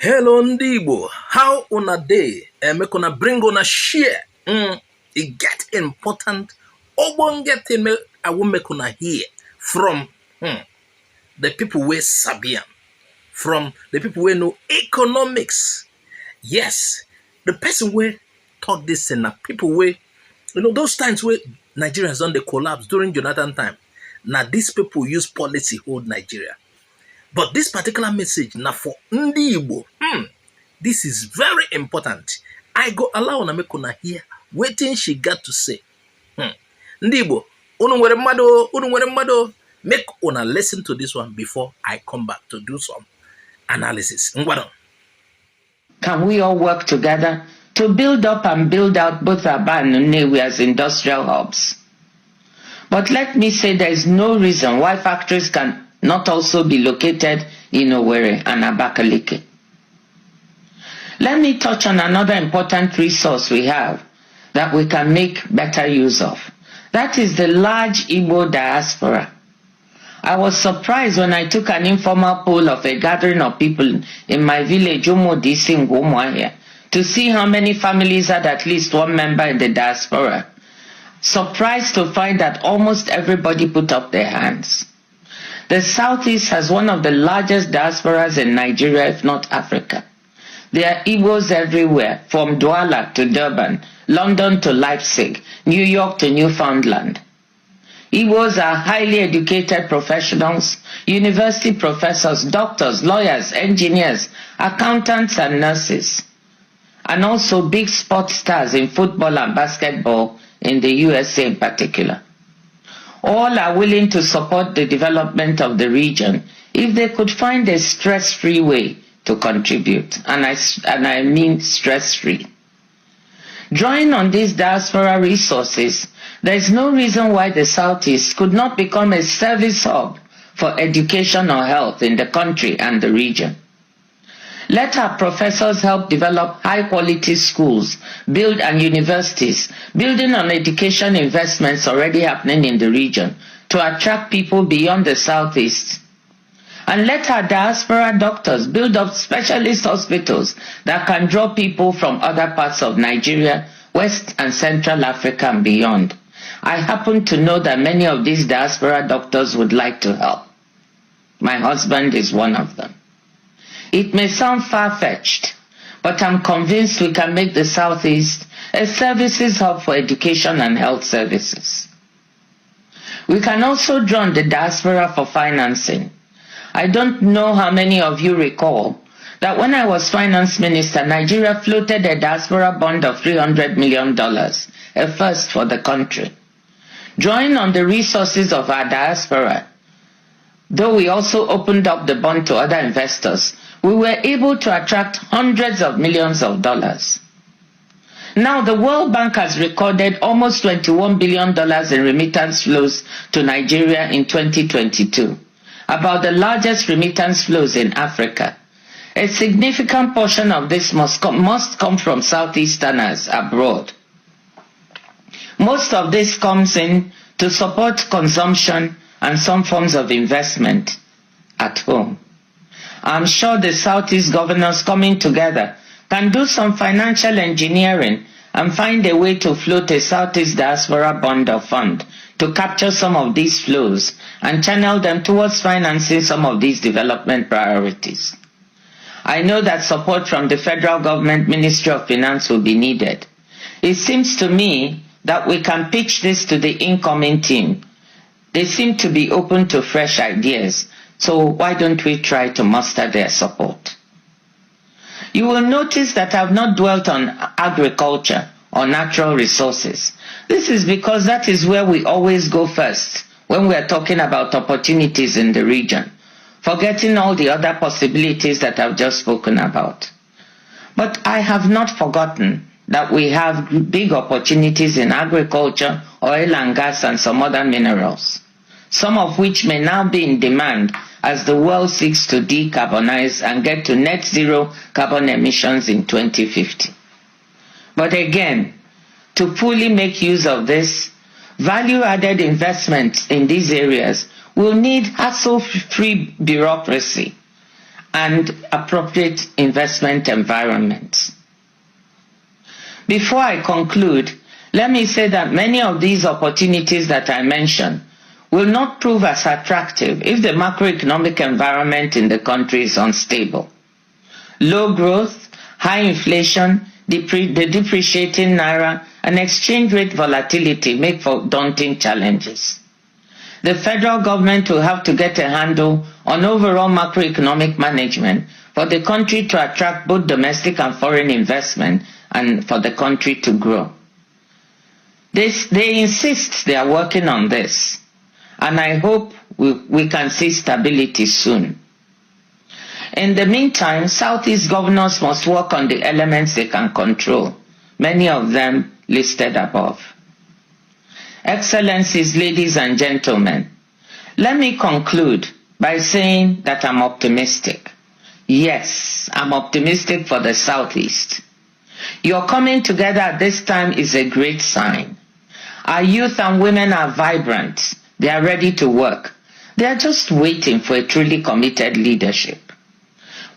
Hello Ndigbo, how una day? Make una bring una share. It get important. Ogbonge thing I will make una hear from the people wey sabi am, from the people wey know economics. Yes, the person wey talk this thing na people wey, those times wey Nigerians don dey collapse during Jonathan time. Na these people use policy hold Nigeria. But this particular message now for Ndigbo, this is very important. I go allow una make una hear wetin she got to say. Ndigbo, unu nwere mmado, make una listen to this one before I come back to do some analysis. Ngwano. Can we all work together to build up and build out both Aba and Nnewi as industrial hubs? But let me say there is no reason why factories can not also be located in Owerri and Abakaliki. Let me touch on another important resource we have that we can make better use of. That is the large Igbo diaspora. I was surprised when I took an informal poll of a gathering of people in my village, Umodisi in Gwomoahia, to see how many families had at least one member in the diaspora. Surprised to find that almost everybody put up their hands. The Southeast has one of the largest diasporas in Nigeria, if not Africa. There are Igbos everywhere, from Douala to Durban, London to Leipzig, New York to Newfoundland. Igbos are highly educated professionals, university professors, doctors, lawyers, engineers, accountants, and nurses, and also big sports stars in football and basketball in the USA in particular. All are willing to support the development of the region if they could find a stress-free way to contribute, and I mean stress-free. Drawing on these diaspora resources, there is no reason why the Southeast could not become a service hub for education or health in the country and the region. Let our professors help develop high-quality schools, and universities, building on education investments already happening in the region to attract people beyond the Southeast. And let our diaspora doctors build up specialist hospitals that can draw people from other parts of Nigeria, West and Central Africa and beyond. I happen to know that many of these diaspora doctors would like to help. My husband is one of them. It may sound far-fetched, but I'm convinced we can make the Southeast a services hub for education and health services. We can also draw on the diaspora for financing. I don't know how many of you recall that when I was finance minister, Nigeria floated a diaspora bond of $300 million, a first for the country. Drawing on the resources of our diaspora, though we also opened up the bond to other investors, we were able to attract hundreds of millions of dollars. Now, the World Bank has recorded almost $21 billion in remittance flows to Nigeria in 2022, about the largest remittance flows in Africa. A significant portion of this must come from Southeasterners abroad. Most of this comes in to support consumption and some forms of investment at home. I'm sure the Southeast governors coming together can do some financial engineering and find a way to float a Southeast diaspora bond or fund to capture some of these flows and channel them towards financing some of these development priorities. I know that support from the federal government Ministry of Finance will be needed. It seems to me that we can pitch this to the incoming team. They seem to be open to fresh ideas, so why don't we try to muster their support? You will notice that I have not dwelt on agriculture or natural resources. This is because that is where we always go first when we are talking about opportunities in the region, forgetting all the other possibilities that I've just spoken about. But I have not forgotten that we have big opportunities in agriculture, oil and gas, and some other minerals, some of which may now be in demand as the world seeks to decarbonize and get to net zero carbon emissions in 2050. But again, to fully make use of this, value-added investments in these areas will need hassle-free bureaucracy and appropriate investment environments. Before I conclude, let me say that many of these opportunities that I mentioned will not prove as attractive if the macroeconomic environment in the country is unstable. Low growth, high inflation, the depreciating naira, and exchange rate volatility make for daunting challenges. The federal government will have to get a handle on overall macroeconomic management for the country to attract both domestic and foreign investment and for the country to grow. They insist they are working on this, and I hope we can see stability soon. In the meantime, Southeast governors must work on the elements they can control, many of them listed above. Excellencies, ladies and gentlemen, let me conclude by saying that I'm optimistic. Yes, I'm optimistic for the Southeast. Your coming together at this time is a great sign. Our youth and women are vibrant. They are ready to work. They are just waiting for a truly committed leadership.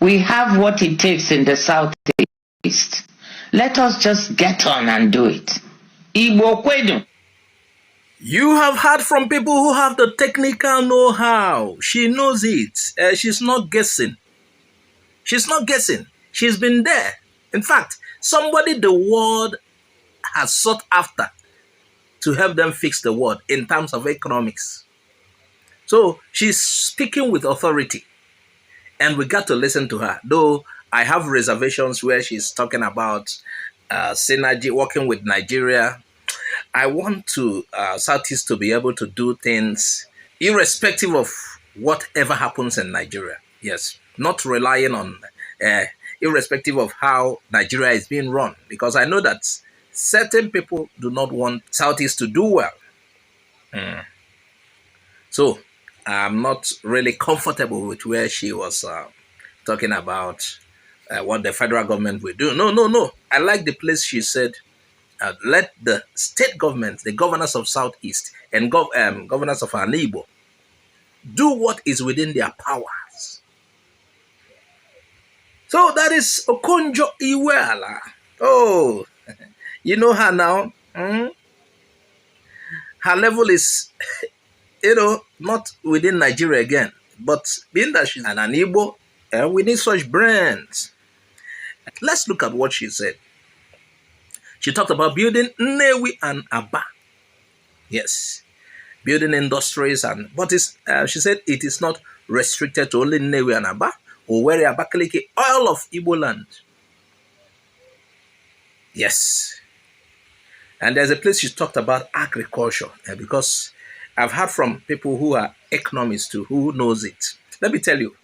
We have what it takes in the Southeast. Let us just get on and do it. Igbo kwedu. You have heard from people who have the technical know-how. She knows it. She's not guessing. She's not guessing. She's been there. In fact, somebody the world has sought after to help them fix the world in terms of economics. So she's speaking with authority, and we got to listen to her. Though I have reservations where she's talking about synergy, working with Nigeria. I want Southeast to be able to do things irrespective of whatever happens in Nigeria. Yes, not relying on, irrespective of how Nigeria is being run. Because I know that certain people do not want Southeast to do well. So I'm not really comfortable with where she was talking about what the federal government will do. No. I like the place she said, let the state government, the governors of Southeast and governors of Ndigbo do what is within their powers. So that is Okonjo Iweala. Oh, you know her now. Her level is, not within Nigeria again. But being that she's an Igbo, we need such brands. Let's look at what she said. She talked about building Nnewi and Aba. Yes, building industries, but she said it is not restricted to only Nnewi and Aba, or where Abakaliki, all of Igbo land. Yes. And there's a place she talked about agriculture, because I've heard from people who are economists too, who knows it. Let me tell you,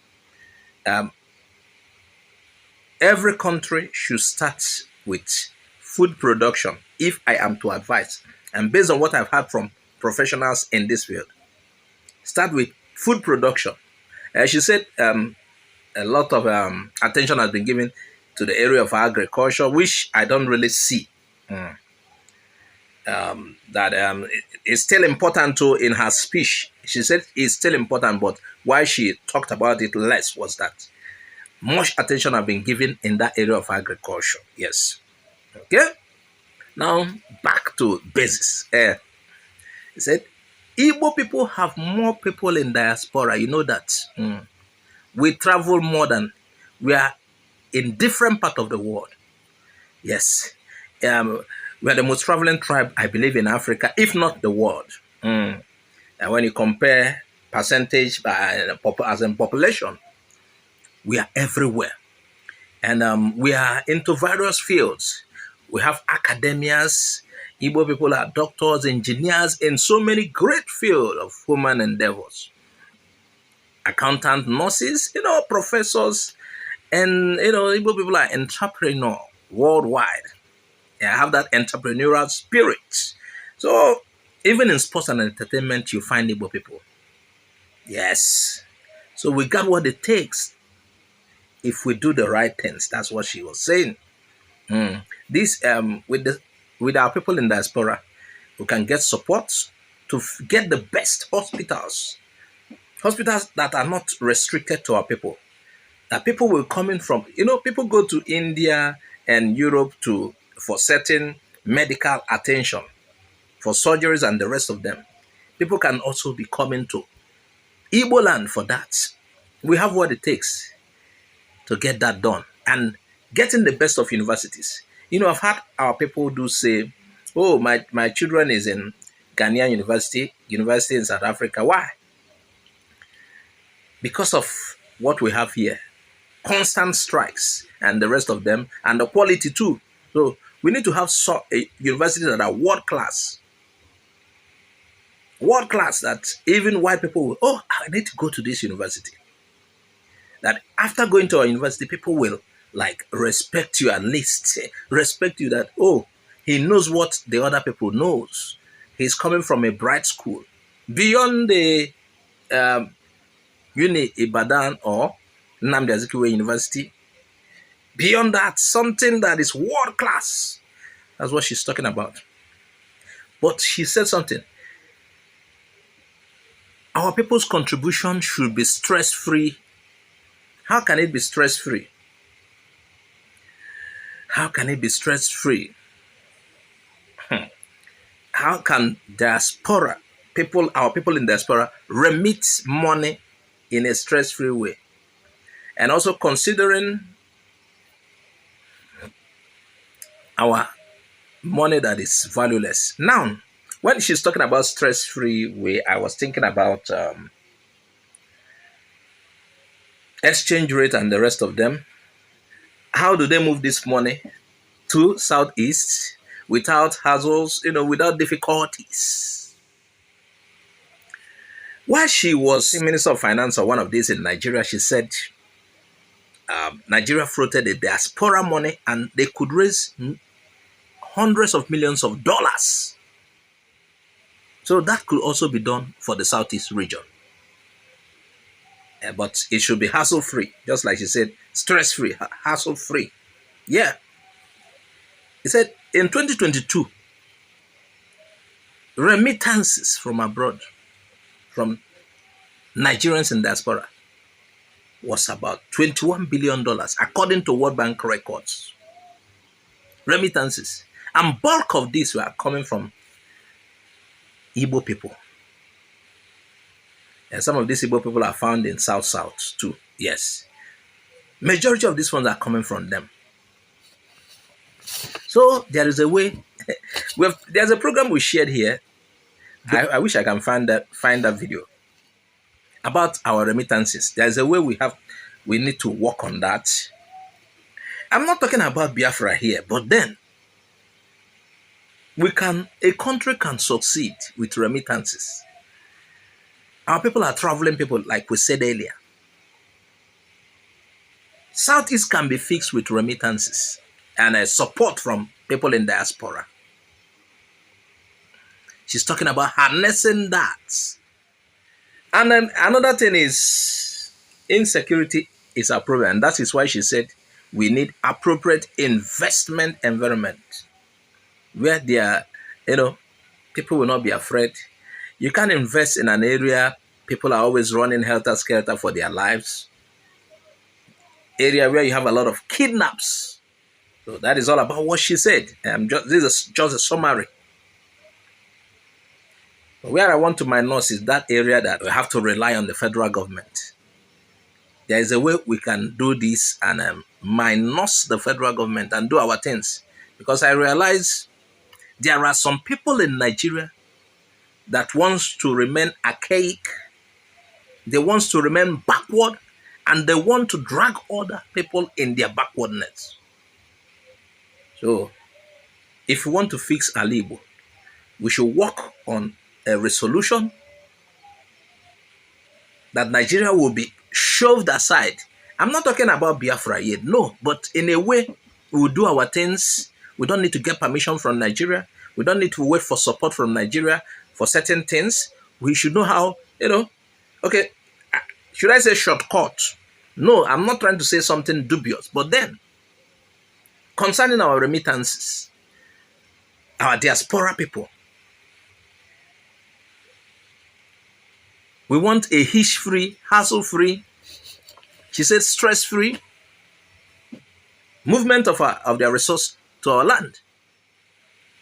every country should start with food production, if I am to advise. And based on what I've heard from professionals in this field, start with food production. She said a lot of attention has been given to the area of agriculture, which I don't really see. That it's still important too in her speech. She said it's still important, but why she talked about it less was that much attention has been given in that area of agriculture. Yes. Okay. Now back to basis. He said, Igbo people have more people in diaspora. You know that. We travel more than we are in different parts of the world. Yes. We are the most traveling tribe, I believe, in Africa, if not the world. And when you compare percentage as in population, we are everywhere. And we are into various fields. We have academias. Igbo people are doctors, engineers in so many great fields of human endeavors. Accountant, nurses, professors, and Igbo people are entrepreneur worldwide. They have that entrepreneurial spirit. So even in sports and entertainment, you find Igbo people. Yes. So we got what it takes if we do the right things. That's what she was saying. This with our people in diaspora, we can get support to get the best hospitals that are not restricted to our people. that people will come in from, people go to India and Europe for certain medical attention, for surgeries and the rest of them. People can also be coming to Igbo land for that. We have what it takes to get that done and getting the best of universities. I've had our people do say, oh, my children is in Ghanaian university in South Africa. Why? Because of what we have here. Constant strikes and the rest of them, and the quality too. So we need to have universities that are world class. World class, that even white people will, oh, I need to go to this university. That after going to our university, people will respect you, at least respect you, that, oh, he knows what the other people knows. He's coming from a bright school. Beyond the Uni Ibadan or Nnamdi Azikiwe University, beyond that, something that is world class. That's what she's talking about. But she said something. Our people's contribution should be stress-free. How can it be stress-free? How can it be stress-free? How can diaspora people, our people in diaspora, remit money in a stress-free way? And also considering our money that is valueless. Now, when she's talking about stress-free way, I was thinking about exchange rate and the rest of them. How do they move this money to Southeast without hassles, without difficulties? While she was Minister of Finance or one of these in Nigeria, she said Nigeria floated the diaspora money and they could raise hundreds of millions of dollars. So that could also be done for the Southeast region. But it should be hassle-free, just like she said, stress-free, hassle-free. Yeah. He said in 2022, remittances from abroad, from Nigerians in diaspora, was about $21 billion, according to World Bank records. Remittances. And bulk of these were coming from Igbo people. And some of these Igbo people are found in South too. Yes. Majority of these funds are coming from them. So there is a way. There's a program we shared here. I wish I can find that video about our remittances. There's a way we need to work on that. I'm not talking about Biafra here, but then a country can succeed with remittances. Our people are traveling people, like we said earlier. Southeast can be fixed with remittances and support from people in diaspora. She's talking about harnessing that. And then another thing is insecurity is a problem. And that is why she said we need appropriate investment environment where people will not be afraid. You can't invest in an area people are always running helter-skelter for their lives. Area where you have a lot of kidnaps. So that is all about what she said. This is just a summary. But where I want to minus is that area that we have to rely on the federal government. There is a way we can do this and minus the federal government and do our things. Because I realize there are some people in Nigeria that wants to remain archaic. They want to remain backward. And they want to drag other people in their backwardness. So, if we want to fix Alibo, we should work on a resolution that Nigeria will be shoved aside. I'm not talking about Biafra yet, no, but in a way, we will do our things. We don't need to get permission from Nigeria. We don't need to wait for support from Nigeria for certain things. We should know how, okay, should I say shortcut? No, I'm not trying to say something dubious, but then, concerning our remittances, our diaspora people, we want a hitch-free, hassle-free She said stress-free movement of their resource to our land.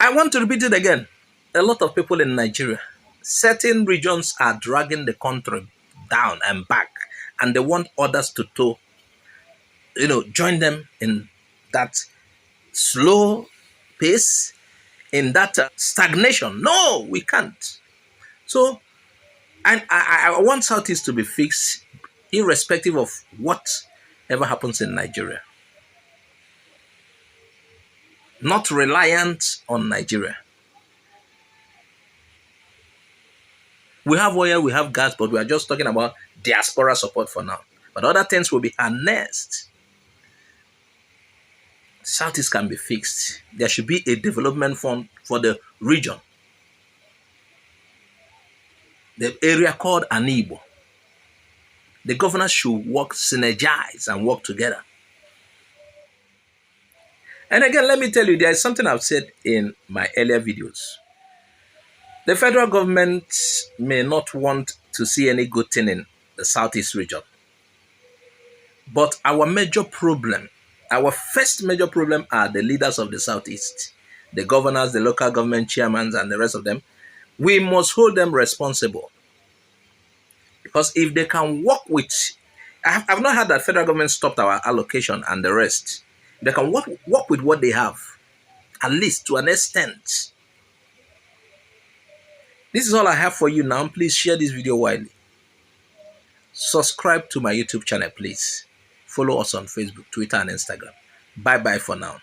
I want to repeat it again. A lot of people in Nigeria, certain regions are dragging the country down and back, and they want others to join them in that slow pace, in that stagnation. No, we can't. So, and I want Southeast to be fixed, irrespective of whatever happens in Nigeria. Not reliant on Nigeria. We have oil, we have gas, but we are just talking about diaspora support for now. But other things will be harnessed. Southeast can be fixed. There should be a development fund for the region. The area called Ndigbo. The governors should synergize and work together. And again, let me tell you, there is something I've said in my earlier videos. The federal government may not want to see any good thing in the Southeast region. But our first major problem are the leaders of the Southeast, the governors, the local government chairmen, and the rest of them. We must hold them responsible. Because if they can work with, I've not heard that federal government stopped our allocation and the rest. They can work with what they have, at least to an extent. This is all I have for you now. Please share this video widely. Subscribe to my YouTube channel, please. Follow us on Facebook, Twitter, and Instagram. Bye-bye for now.